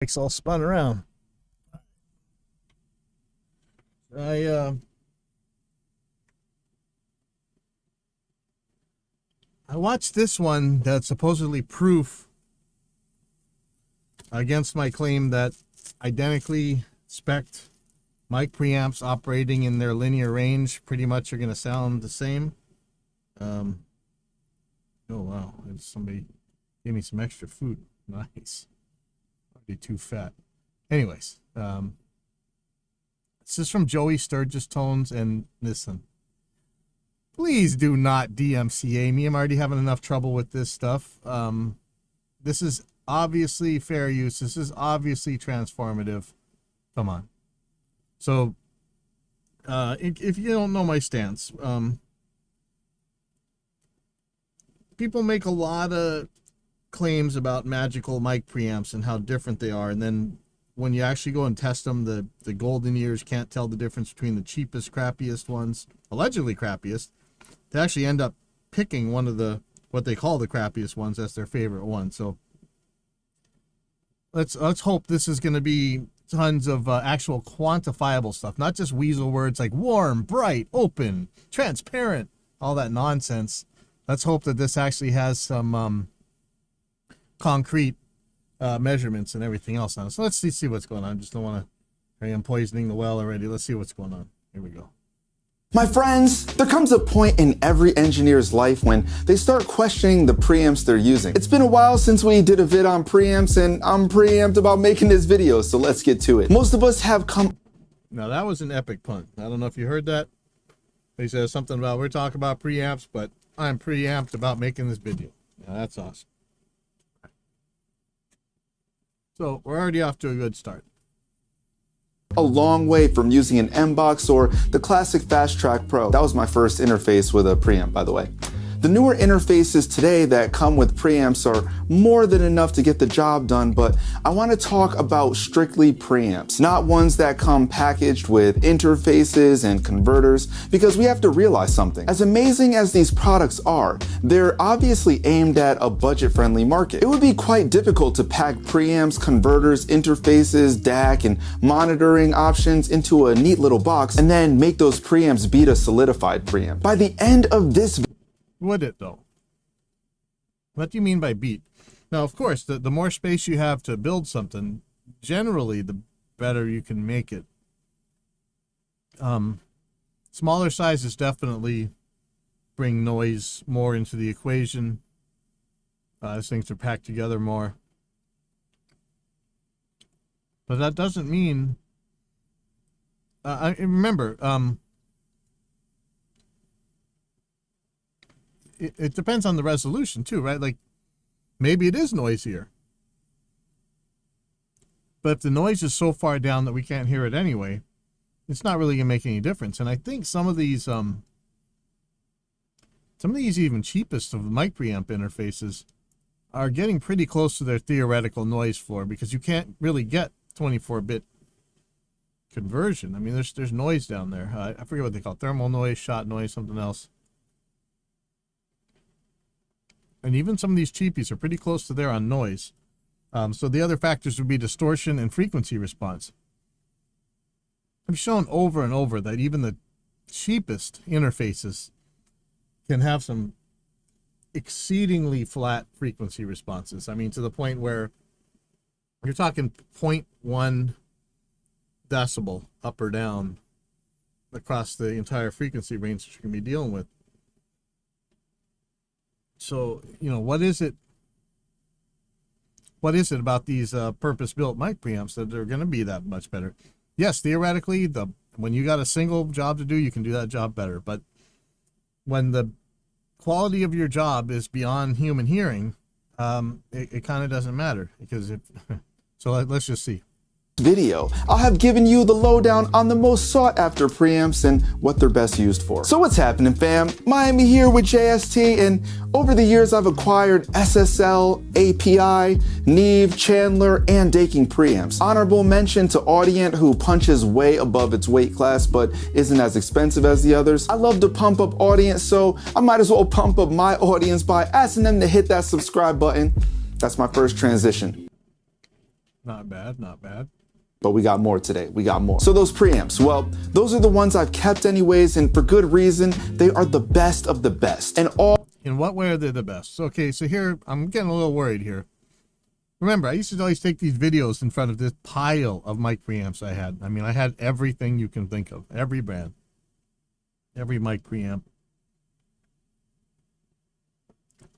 Mike's all spun around. I watched this one that's supposedly proof against my claim that identically spec'd mic preamps operating in their linear range pretty much are going to sound the same. Oh wow, somebody gave me some extra food. Nice. Be too fat. Anyways, this is from Joey Sturgis Tones, and listen, please do not DMCA me. I'm already having enough trouble with this stuff. This is obviously fair use. This is obviously transformative. Come on. So, if you don't know my stance, people make a lot of claims about magical mic preamps and how different they are, and then when you actually go and test them, the golden ears can't tell the difference between the cheapest, crappiest ones, allegedly crappiest. They actually end up picking one of the what they call the crappiest ones as their favorite one. So let's hope this is going to be tons of actual quantifiable stuff, not just weasel words like warm, bright, open, transparent, all that nonsense. Let's hope that this actually has some concrete measurements and everything else on it. So let's see what's going on. Just don't want to. I am poisoning the well already. Let's see what's going on. Here we go. My friends, there comes a point in every engineer's life when they start questioning the preamps they're using. It's been a while since we did a vid on preamps, and I'm preamped about making this video, so let's get to it. Most of us have come. Now that was an epic pun. I don't know if you heard that. He says something about we're talking about preamps, but I'm preamped about making this video. Now that's awesome. So we're already off to a good start. A long way from using an M-Box or the classic Fast Track Pro. That was my first interface with a preamp, by the way. The newer interfaces today that come with preamps are more than enough to get the job done, but I want to talk about strictly preamps, not ones that come packaged with interfaces and converters, because we have to realize something. As amazing as these products are, they're obviously aimed at a budget-friendly market. It would be quite difficult to pack preamps, converters, interfaces, DAC, and monitoring options into a neat little box and then make those preamps beat a solidified preamp. By the end of this Would it though? What do you mean by beat? Now, of course, the more space you have to build something, generally the better you can make it. Smaller sizes definitely bring noise more into the equation as things are packed together more. But that doesn't mean, remember, it depends on the resolution too, right? Like maybe it is noisier, but if the noise is so far down that we can't hear it anyway, it's not really gonna make any difference. And I think some of these even cheapest of the mic preamp interfaces are getting pretty close to their theoretical noise floor, because you can't really get 24-bit conversion. I mean, there's noise down there. I forget what they call it, thermal noise, shot noise, something else. And even some of these cheapies are pretty close to there on noise. So the other factors would be distortion and frequency response. I've shown over and over that even the cheapest interfaces can have some exceedingly flat frequency responses. I mean, to the point where you're talking 0.1 decibel up or down across the entire frequency range that you can be dealing with. So, you know, what is it about these purpose-built mic preamps that are going to be that much better? Yes, theoretically, when you got a single job to do, you can do that job better. But when the quality of your job is beyond human hearing, it kind of doesn't matter, because so let's just see. Video, I'll have given you the lowdown on the most sought after preamps and what they're best used for. So what's happening, fam? Miami here with JST, and over the years I've acquired SSL, API, Neve, Chandler, and Daking preamps. Honorable mention to Audient, who punches way above its weight class but isn't as expensive as the others. I love to pump up Audient, so I might as well pump up my audience by asking them to hit that subscribe button. That's my first transition. Not bad, not bad. But we got more today. We got more. So those preamps, well, those are the ones I've kept anyways, and for good reason. They are the best of the best. And all. In what way are they the best? Okay, so here, I'm getting a little worried here. Remember, I used to always take these videos in front of this pile of mic preamps I had. I mean, I had everything you can think of. Every brand. Every mic preamp.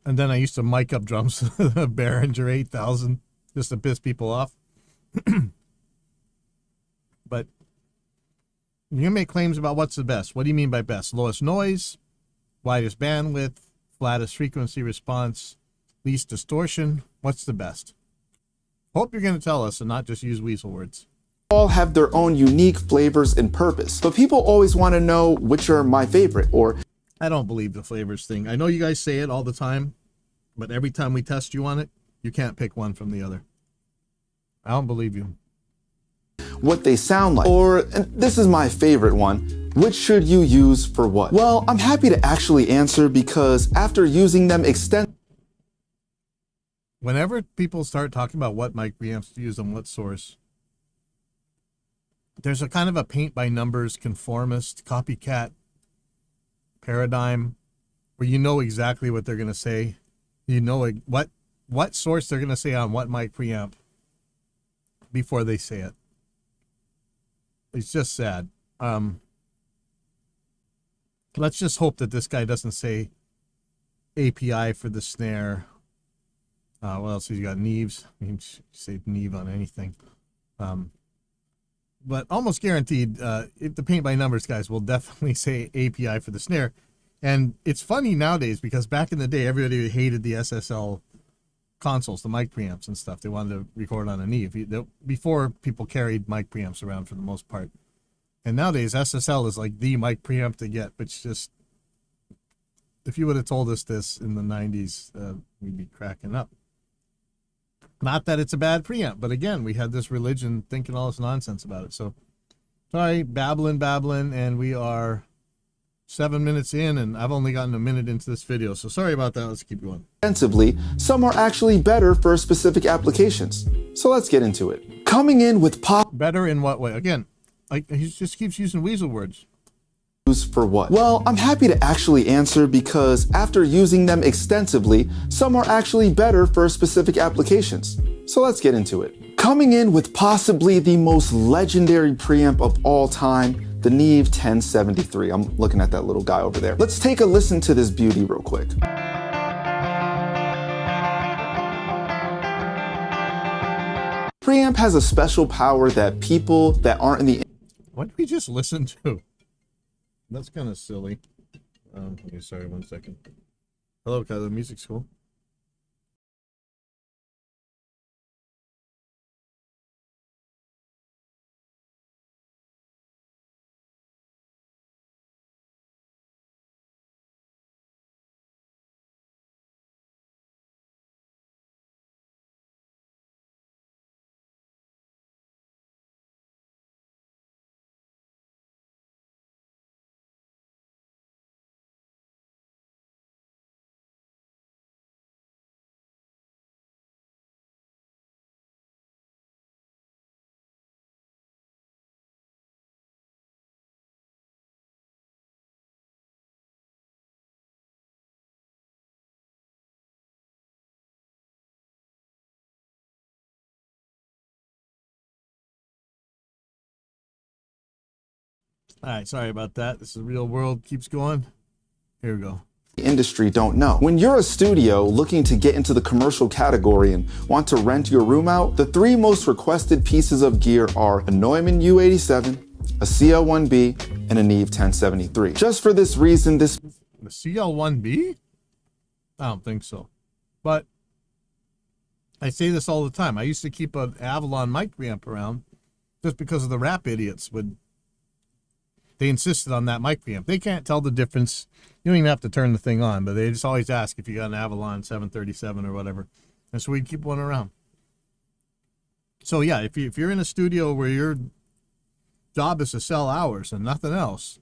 And then I used to mic up drums, Behringer 8000, just to piss people off. But you make claims about what's the best. What do you mean by best? Lowest noise, widest bandwidth, flattest frequency response, least distortion. What's the best? Hope you're going to tell us and not just use weasel words. All have their own unique flavors and purpose, but people always want to know which are my favorite, or I don't believe the flavors thing. I know you guys say it all the time, but every time we test you on it, you can't pick one from the other. I don't believe you. what they sound like. Or, and this is my favorite one, which should you use for what? Well, I'm happy to actually answer because after using them extensively, Whenever people start talking about what mic preamps to use on what source, there's a kind of a paint by numbers, conformist, copycat paradigm where you know exactly what they're going to say. You know what source they're going to say on what mic preamp before they say it. It's just sad. Let's just hope that this guy doesn't say API for the snare. What else has he got? Neeves. You can say Neve on anything. But almost guaranteed, if the paint by numbers guys will definitely say API for the snare. And it's funny nowadays because back in the day, everybody hated the SSL consoles, the mic preamps and stuff. They wanted to record on a Neve. Before, people carried mic preamps around for the most part. And nowadays, SSL is like the mic preamp to get, which just, if you would have told us this in the 90s, we'd be cracking up. Not that it's a bad preamp, but again, we had this religion thinking all this nonsense about it. So, sorry, babbling, and we are 7 minutes in, and I've only gotten a minute into this video. So sorry about that. Let's keep going. some are actually better for specific applications. So let's get into it. Coming in with Better in what way? Again, like he just keeps using weasel words. for what? Well, I'm happy to actually answer because after using them extensively, some are actually better for specific applications. So let's get into it. Coming in with possibly the most legendary preamp of all time, the Neve 1073. I'm looking at that little guy over there. Let's take a listen to this beauty real quick. Preamp has a special power that people that aren't in the What did we just listen to? That's kind of silly. Okay, sorry, 1 second. Hello, Kyla. Music's cool. All right, sorry about that. This is the real world. Keeps going. Here we go. industry don't know. When you're a studio looking to get into the commercial category and want to rent your room out, the 3 most requested pieces of gear are a Neumann U87, a CL1B, and a Neve 1073. Just for this reason, The CL1B? I don't think so. But I say this all the time. I used to keep an Avalon mic preamp around just because of the rap idiots they insisted on that mic preamp. They can't tell the difference. You don't even have to turn the thing on, but they just always ask if you got an Avalon 737 or whatever. And so we'd keep one around. So yeah, if you're in a studio where your job is to sell hours and nothing else,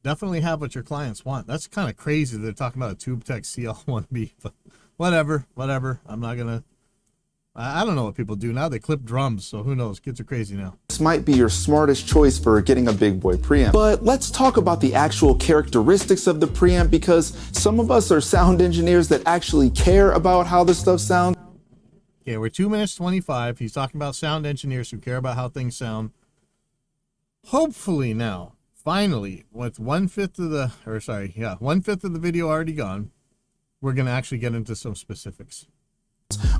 definitely have what your clients want. That's kind of crazy. They're talking about a TubeTech CL1B, but whatever. I'm not gonna I don't know what people do now. They clip drums, so who knows? Kids are crazy now. This might be your smartest choice for getting a big boy preamp. But let's talk about the actual characteristics of the preamp, because some of us are sound engineers that actually care about how this stuff sounds. Okay, we're 2 minutes 25. He's talking about sound engineers who care about how things sound. Hopefully now, finally, with 1/5 of the, or sorry, yeah, 1/5 of the video already gone, we're going to actually get into some specifics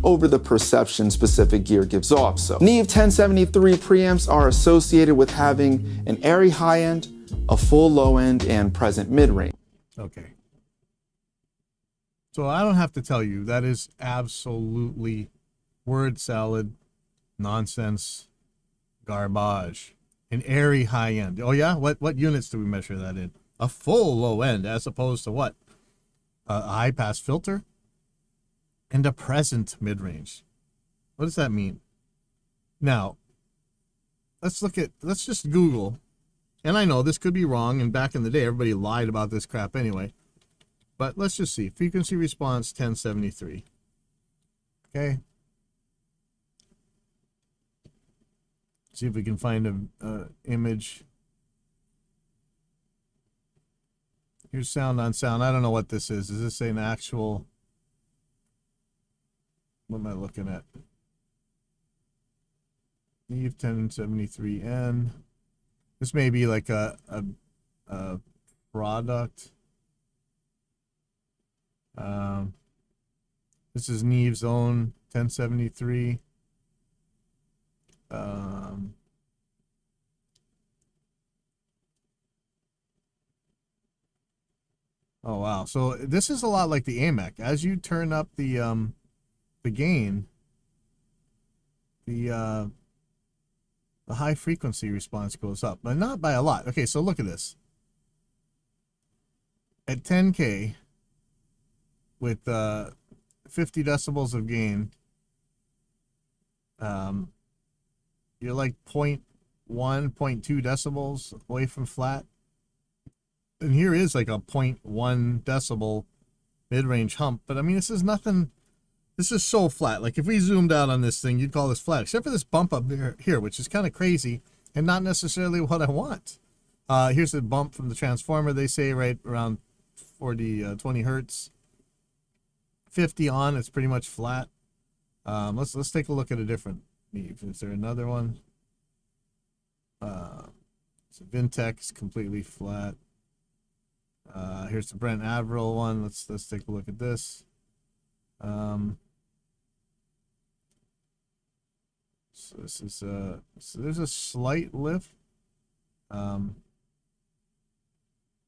Over the perception specific gear gives off. So Neve 1073 preamps are associated with having an airy high end, a full low end, and present mid range. Okay. So I don't have to tell you, that is absolutely word salad, nonsense, garbage. An airy high end. Oh yeah? What units do we measure that in? A full low end as opposed to what? A high pass filter? And a present mid-range. What does that mean? Now, let's just Google. And I know this could be wrong, and back in the day, everybody lied about this crap anyway. But let's just see. Frequency response 1073. Okay. See if we can find a image. Here's sound on sound. I don't know what this is. Is this an actual... What am I looking at? Neve 1073N. This may be like a product. This is Neve's own 1073. Oh wow! So this is a lot like the AMEC. As you turn up the gain, the high frequency response goes up, but not by a lot. Okay, so look at this. At 10K with 50 decibels of gain, you're like 0.1, 0.2 decibels away from flat. And here is like a 0.1 decibel mid-range hump, but I mean, this is nothing. This is so flat. Like if we zoomed out on this thing, you'd call this flat, except for this bump up here, which is kind of crazy and not necessarily what I want. Here's a bump from the transformer. They say right around 20 hertz. 50 on, it's pretty much flat. Let's take a look at a different Neve. Is there another one? So Vintech is completely flat. Here's the Brent Averill one. Let's take a look at this. So this is so there's a slight lift.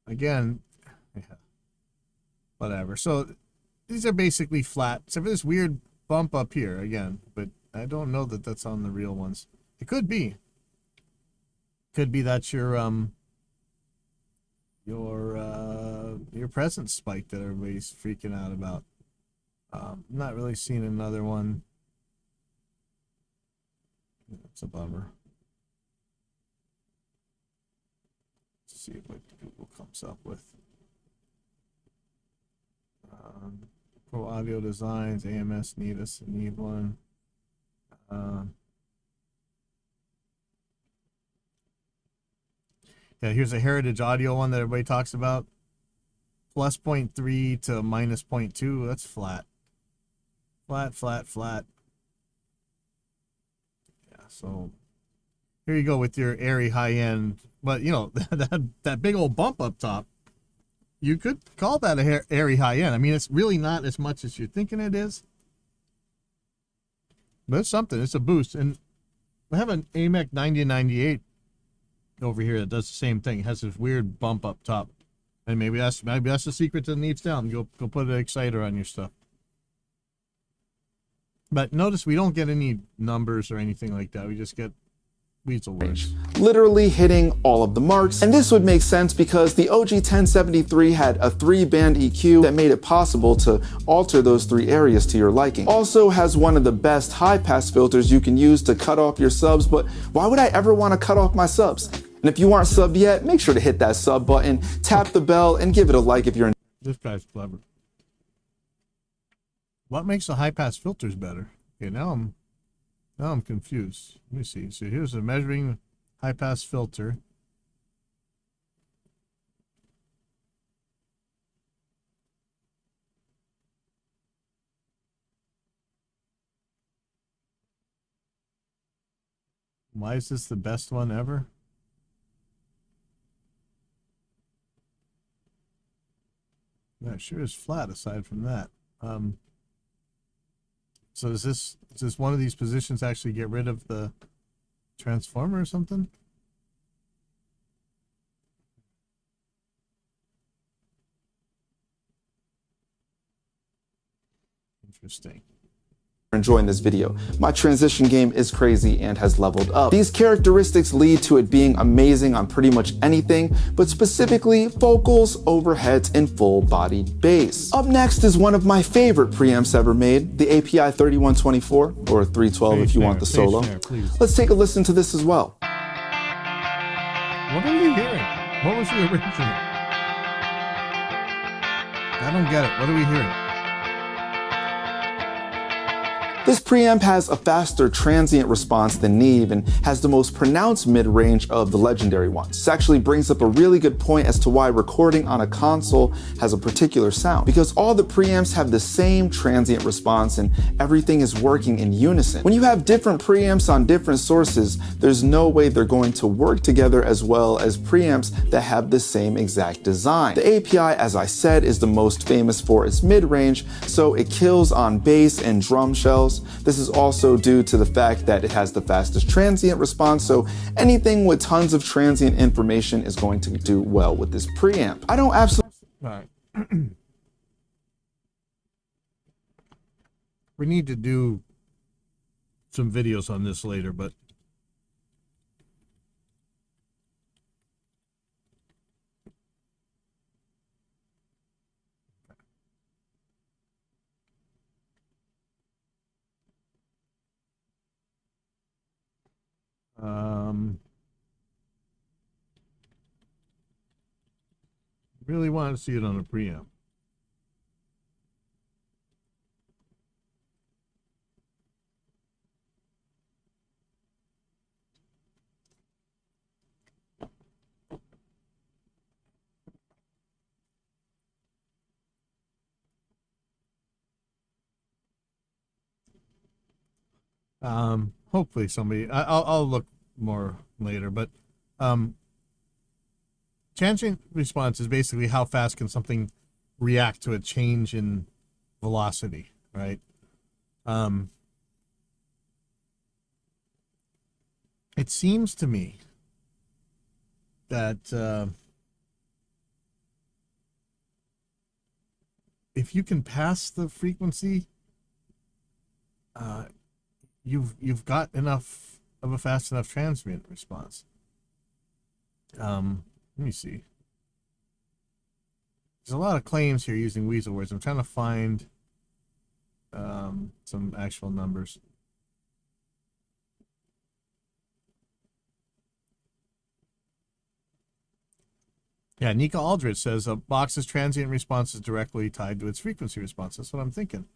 Again, yeah, whatever. So these are basically flat, except for this weird bump up here again. But I don't know that that's on the real ones. It could be. Could be that's your presence spike that everybody's freaking out about. Not really seeing another one. That's a bummer. Let's see what Google comes up with. Pro Audio Designs, AMS, Nevis, and Neve one. Yeah, here's a Heritage Audio one that everybody talks about. Plus 0.3 to minus 0.2. That's flat. Flat, flat, flat. Yeah, so here you go with your airy high end. But, you know, that big old bump up top, you could call that a airy high end. I mean, it's really not as much as you're thinking it is. But it's something. It's a boost. And I have an AMEC 9098 over here that does the same thing. It has this weird bump up top. And maybe that's the secret to the Neve's down. Go put an exciter on your stuff. But notice we don't get any numbers or anything like that. We just get weasel words. Literally hitting all of the marks. And this would make sense because the OG 1073 had a 3-band EQ that made it possible to alter those 3 areas to your liking. Also has one of the best high pass filters you can use to cut off your subs, but why would I ever want to cut off my subs? And if you aren't subbed yet, make sure to hit that sub button, tap the bell, and give it a like if you're This guy's clever. What makes the high pass filters better? Okay, now I'm confused. Let me see. So here's a measuring high pass filter. Why is this the best one ever? Yeah, it sure is flat aside from that. So does this one of these positions actually get rid of the transformer or something? Interesting. Enjoying this video. My transition game is crazy and has leveled up. These characteristics lead to it being amazing on pretty much anything, but specifically vocals, overheads, and full-bodied bass. Up next is one of my favorite preamps ever made, the API 3124, or 312 if you want the solo. Let's take a listen to this as well. What are you hearing? What was the original? I don't get it. What are we hearing? This preamp has a faster transient response than Neve and has the most pronounced mid-range of the legendary ones. This actually brings up a really good point as to why recording on a console has a particular sound, because all the preamps have the same transient response and everything is working in unison. When you have different preamps on different sources, there's no way they're going to work together as well as preamps that have the same exact design. The API, as I said, is the most famous for its mid-range, so it kills on bass and drum shells. This is also due to the fact that it has the fastest transient response, so anything with tons of transient information is going to do well with this preamp. I don't absolutely... All right. We need to do some videos on this later, but really want to see it on a preamp. Hopefully somebody, I'll look more later, but transient response is basically how fast can something react to a change in velocity, right? It seems to me that if you can pass the frequency, you've got enough of a fast enough transient response. Let me see. There's a lot of claims here using weasel words. I'm trying to find some actual numbers. Yeah, Nika Aldrich says a box's transient response is directly tied to its frequency response. That's what I'm thinking.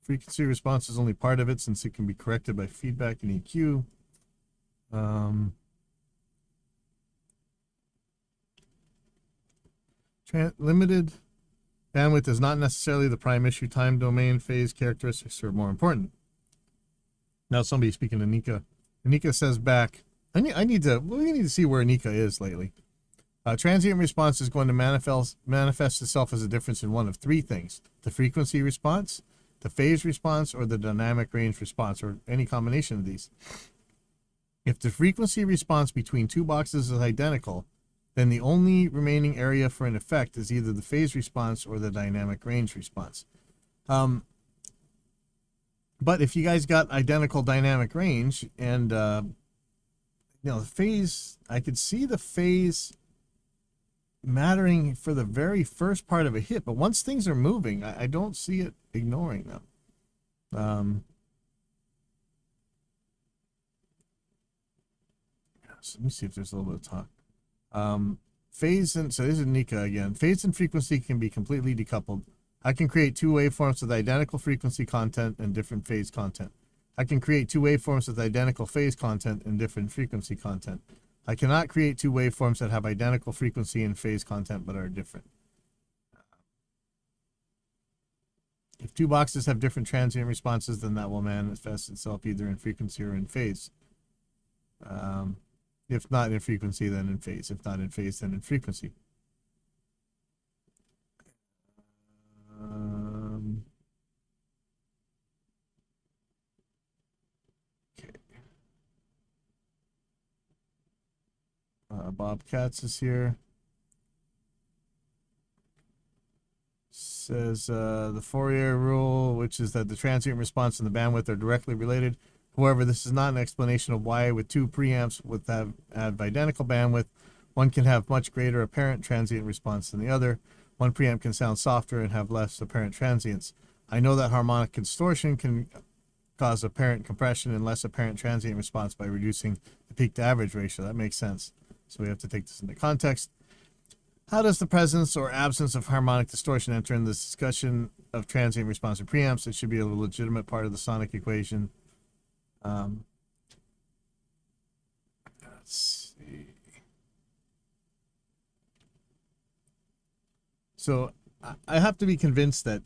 Frequency response is only part of it since it can be corrected by feedback and EQ. Limited bandwidth is not necessarily the prime issue. Time domain phase characteristics are more important. Now somebody speaking to Nika. Nika says back, we need to see where Nika is lately. Transient response is going to manifest itself as a difference in one of three things: the frequency response, the phase response, or the dynamic range response, or any combination of these. If the frequency response between two boxes is identical, then the only remaining area for an effect is either the phase response or the dynamic range response. But if you guys got identical dynamic range and the phase, I could see the phase mattering for the very first part of a hit, but once things are moving, I don't see it ignoring them. So let me see if there's a little bit of talk. Phase and, so this is Nika again. Phase and frequency can be completely decoupled. I can create two waveforms with identical frequency content and different phase content. I can create two waveforms with identical phase content and different frequency content. I cannot create two waveforms that have identical frequency and phase content but are different. If two boxes have different transient responses, then that will manifest itself either in frequency or in phase. If not in frequency, then in phase. If not in phase, then in frequency. Okay. Bob Katz is here. Says the Fourier rule, which is that the transient response and the bandwidth are directly related. However, this is not an explanation of why with two preamps with have identical bandwidth, one can have much greater apparent transient response than the other. One preamp can sound softer and have less apparent transients. I know that harmonic distortion can cause apparent compression and less apparent transient response by reducing the peak to average ratio. That makes sense. So we have to take this into context. How does the presence or absence of harmonic distortion enter in this discussion of transient response in preamps? It should be a legitimate part of the sonic equation. Let's see. So I have to be convinced that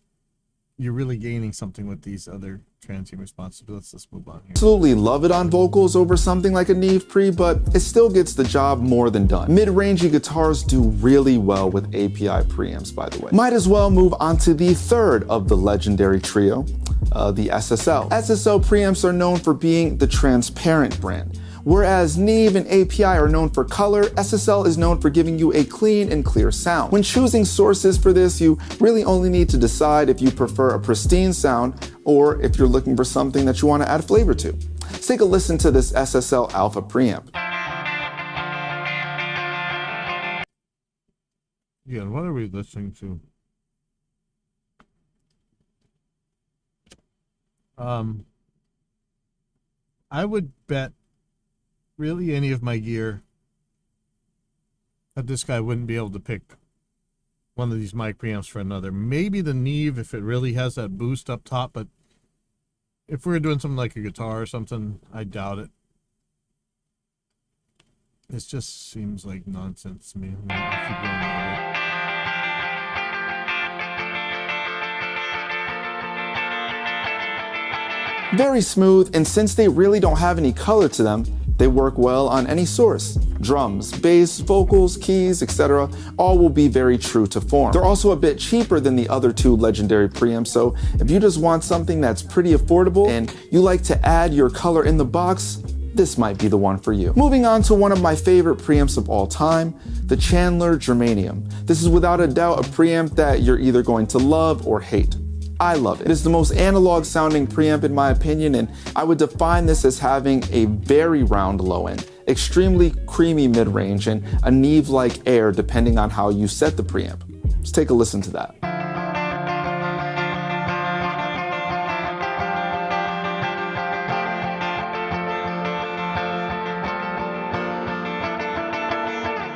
you're really gaining something with these other transient responses. But let's move on here. Absolutely love it on vocals over something like a Neve pre, but it still gets the job more than done. Mid-rangey guitars do really well with API preamps, by the way. Might as well move on to the third of the legendary trio, the SSL. SSL preamps are known for being the transparent brand. Whereas Neve and API are known for color, SSL is known for giving you a clean and clear sound. When choosing sources for this, you really only need to decide if you prefer a pristine sound or if you're looking for something that you want to add flavor to. Let's take a listen to this SSL Alpha preamp. Yeah, what are we listening to? I would bet really any of my gear that this guy wouldn't be able to pick one of these mic preamps for another. Maybe the Neve if it really has that boost up top, but if we were doing something like a guitar or something, I doubt it. This just seems like nonsense to me. I'll keep going with it. Very smooth, and since they really don't have any color to them, they work well on any source. Drums, bass, vocals, keys, etc. all will be very true to form. They're also a bit cheaper than the other two legendary preamps, so if you just want something that's pretty affordable and you like to add your color in the box, this might be the one for you. Moving on to one of my favorite preamps of all time, the Chandler Germanium. This is without a doubt a preamp that you're either going to love or hate. I love it. It is the most analog sounding preamp in my opinion, and I would define this as having a very round low end, extremely creamy mid-range, and a Neve-like air depending on how you set the preamp. Let's take a listen to that.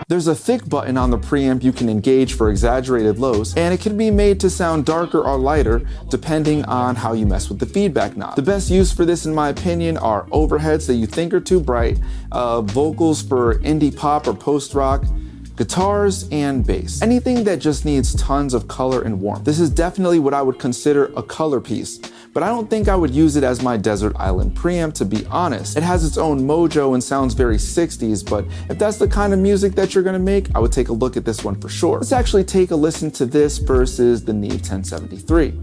There's a thick button on the preamp you can engage for exaggerated lows, and it can be made to sound darker or lighter depending on how you mess with the feedback knob. The best use for this in my opinion are overheads that you think are too bright, vocals for indie pop or post-rock, guitars, and bass. Anything that just needs tons of color and warmth. This is definitely what I would consider a color piece, but I don't think I would use it as my desert island preamp, to be honest. It has its own mojo and sounds very 60s, but if that's the kind of music that you're gonna make, I would take a look at this one for sure. Let's actually take a listen to this versus the Neve 1073.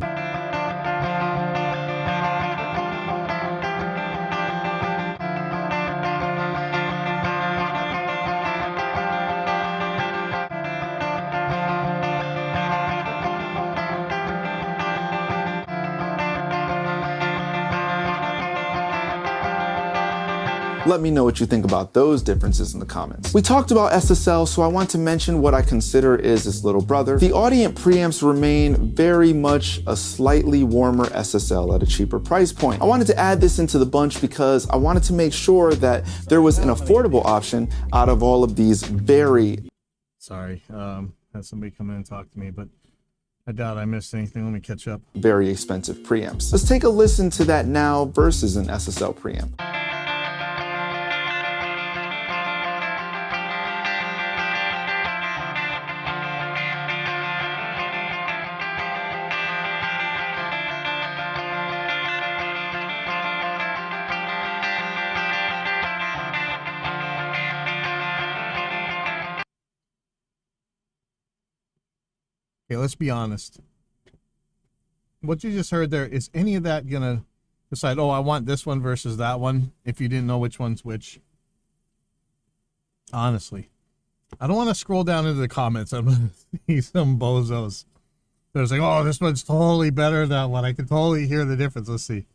Let me know what you think about those differences in the comments. We talked about SSL, so I want to mention what I consider is its little brother. The Audient preamps remain very much a slightly warmer SSL at a cheaper price point. I wanted to add this into the bunch because I wanted to make sure that there was an affordable option out of all of these very Sorry, had somebody come in and talk to me, but I doubt I missed anything. Let me catch up. Very expensive preamps. Let's take a listen to that now versus an SSL preamp. Okay, let's be honest. What you just heard there, is any of that gonna decide, oh, I want this one versus that one, if you didn't know which one's which? Honestly, I don't want to scroll down into the comments. I'm gonna see some bozos. They're like, oh, this one's totally better than that one. I can totally hear the difference. Let's see.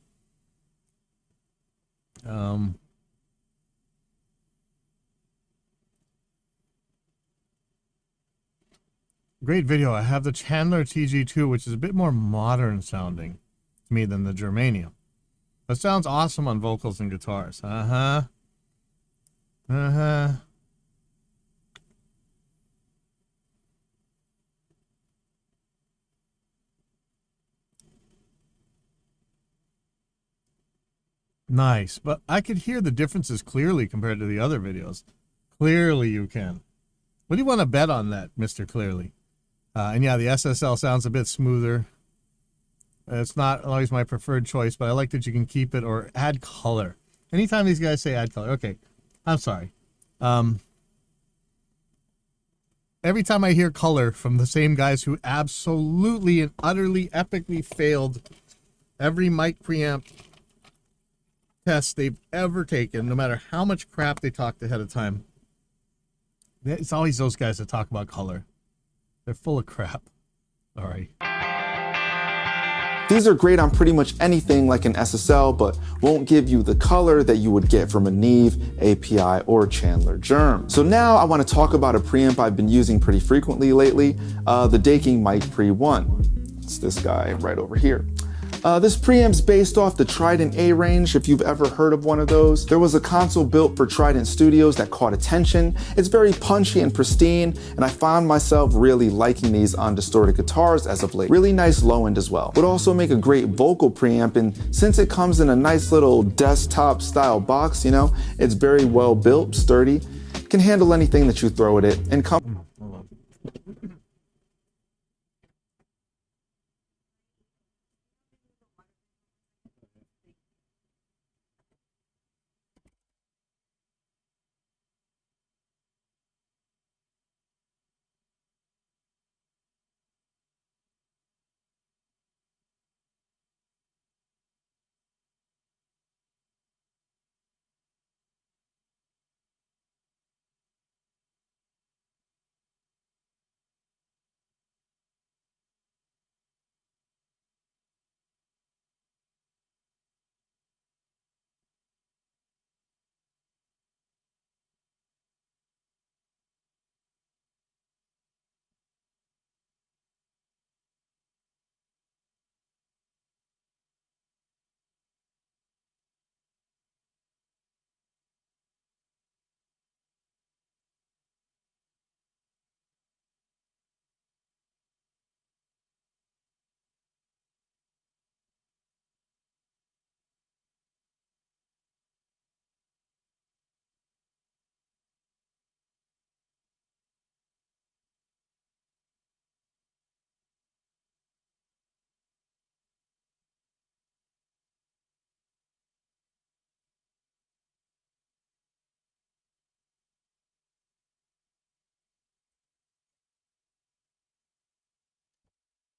Great video. I have the Chandler TG2, which is a bit more modern sounding to me than the Germanium. That sounds awesome on vocals and guitars. Nice, but I could hear the differences clearly compared to the other videos. Clearly you can. What do you want to bet on that, Mr. Clearly? And yeah, the SSL sounds a bit smoother. It's not always my preferred choice, but I like that you can keep it or add color. Anytime these guys say add color, okay, I'm sorry. Every time I hear color from the same guys who absolutely and utterly epically failed every mic preamp test they've ever taken, no matter how much crap they talked ahead of time, it's always those guys that talk about color. They're full of crap. Sorry. These are great on pretty much anything like an SSL, but won't give you the color that you would get from a Neve, API, or Chandler Germ. So now I want to talk about a preamp I've been using pretty frequently lately, the Daking Mic Pre 1. It's this guy right over here. This preamp's based off the Trident A range, if you've ever heard of one of those. There was a console built for Trident Studios that caught attention. It's very punchy and pristine, and I found myself really liking these on distorted guitars as of late. Really nice low end as well. Would also make a great vocal preamp, and since it comes in a nice little desktop style box, you know, it's very well built, sturdy, can handle anything that you throw at it, and come.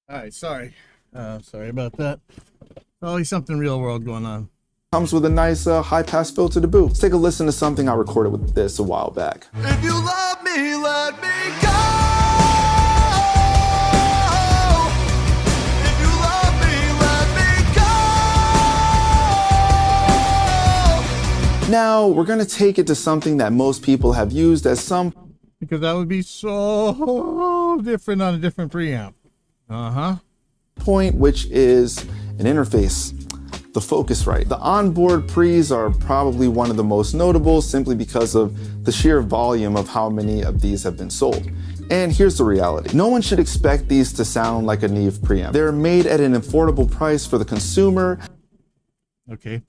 All right, sorry. Sorry about that. Always something real world going on. Comes with a nice high pass filter to boot. Let's take a listen to something I recorded with this a while back. If you love me, let me go. If you love me, let me go. Now we're gonna take it to something that most people have used as some Because that would be so different on a different preamp. point, which is an interface, the Focusrite. The onboard pre's are probably one of the most notable simply because of the sheer volume of how many of these have been sold. And here's the reality. No one should expect these to sound like a Neve preamp. They're made at an affordable price for the consumer. Okay.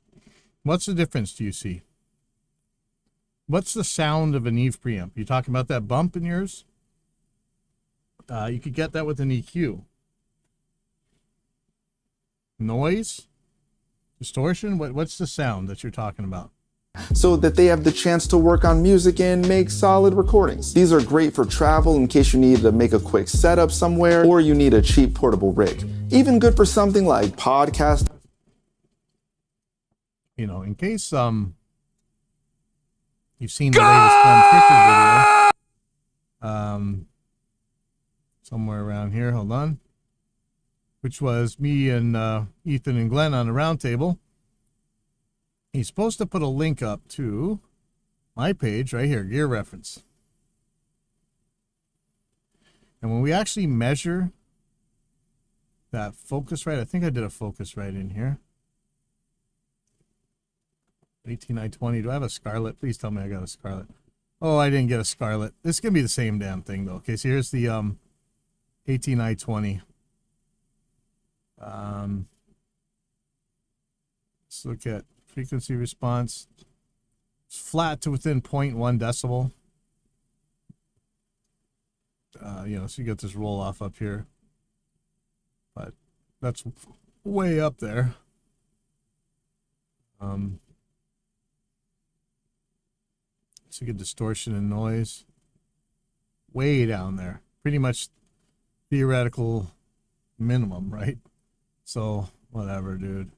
What's the difference do you see? What's the sound of a Neve preamp? You talking about that bump in yours? You could get that with an EQ. Noise? Distortion? What's the sound that you're talking about? So that they have the chance to work on music and make solid recordings. These are great for travel in case you need to make a quick setup somewhere or you need a cheap portable rig. Even good for something like podcast. You know, in case you've seen the latest Glenn Fricker video, somewhere around here, hold on, which was me and Ethan and Glenn on a round table. He's supposed to put a link up to my page right here, Gear Reference. And when we actually measure that Focusrite, I think I did a Focusrite in here. 18920. Do I have a Scarlett? Please tell me I got a Scarlett. Oh, I didn't get a Scarlett. This can be the same damn thing though. Okay, so here's the 18920. Let's look at frequency response. It's flat to within 0.1 decibel. You know, so you get this roll off up here, but that's way up there. So you get distortion and noise way down there, pretty much theoretical minimum, right? So whatever, dude.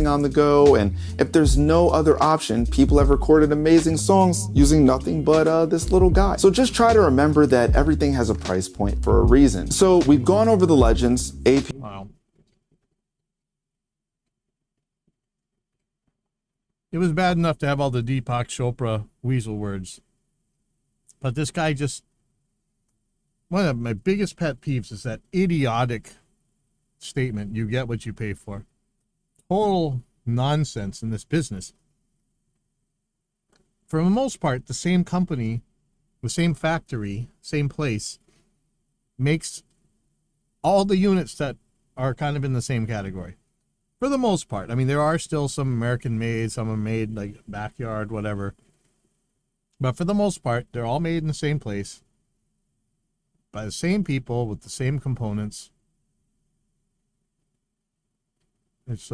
On the go, and if there's no other option, people have recorded amazing songs using nothing but this little guy. So just try to remember that everything has a price point for a reason. So we've gone over the legends, AP. Wow. It was bad enough to have all the Deepak Chopra weasel words, but this guy just, one of my biggest pet peeves is that idiotic statement, you get what you pay for. Total nonsense in this business. For the most part, the same company, the same factory, same place, makes all the units that are kind of in the same category. For the most part. I mean, there are still some American made, some are made like backyard, whatever. But for the most part, they're all made in the same place, by the same people, with the same components. It's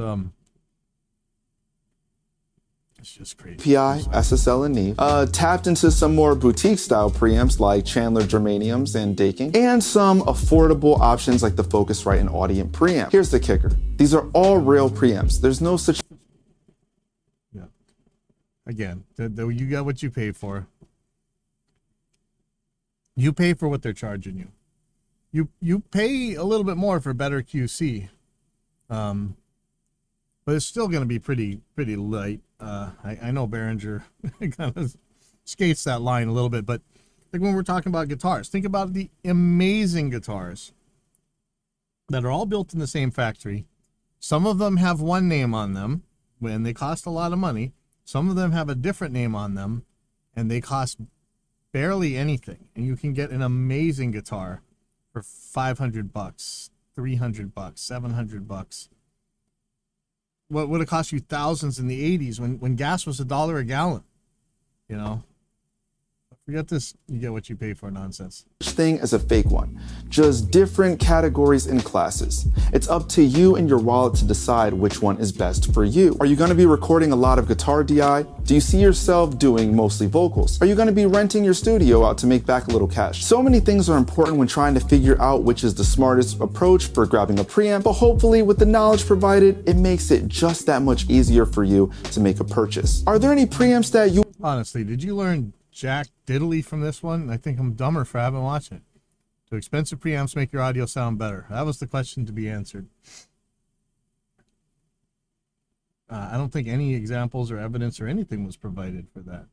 just crazy. PI, SSL, and Neve. Tapped into some more boutique style preamps like Chandler Germaniums and Daking, and some affordable options like the Focusrite and Audient preamp. Here's the kicker. These are all real preamps. There's no such. Yeah. Again, you got what you pay for. You pay for what they're charging you. You pay a little bit more for better QC. But it's still going to be pretty light. I know Behringer kind of skates that line a little bit, but like when we're talking about guitars, think about the amazing guitars that are all built in the same factory. Some of them have one name on them when they cost a lot of money. Some of them have a different name on them and they cost barely anything. And you can get an amazing guitar for $500, $300, $700. What would have cost you thousands in the 80s when gas was $1 a gallon, you know? Forget this, you get what you pay for nonsense. Thing as a fake one, just different categories and classes. It's up to you and your wallet to decide which one is best for you. Are you going to be recording a lot of guitar DI? Do you see yourself doing mostly vocals? Are you going to be renting your studio out to make back a little cash? So many things are important when trying to figure out which is the smartest approach for grabbing a preamp, but hopefully with the knowledge provided, it makes it just that much easier for you to make a purchase. Are there any preamps that you... Honestly, did you learn jack diddly from this one? I think I'm dumber for having watched it. Do expensive preamps make your audio sound better? That was the question to be answered. I don't think any examples or evidence or anything was provided for that.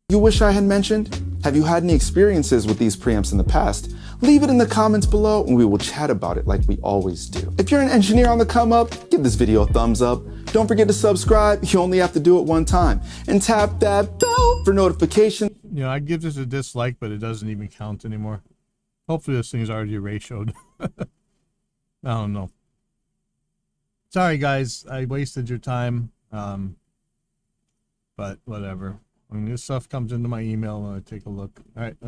You wish I had mentioned? Have you had any experiences with these preamps in the past? Leave it in the comments below and we will chat about it like we always do. If you're an engineer on the come up, give this video a thumbs up. Don't forget to subscribe. You only have to do it one time. And tap that bell for notifications. You know, I give this a dislike, but it doesn't even count anymore. Hopefully this thing's already ratioed. I don't know. Sorry guys, I wasted your time. But whatever. I mean, this stuff comes into my email and I take a look. All right, let's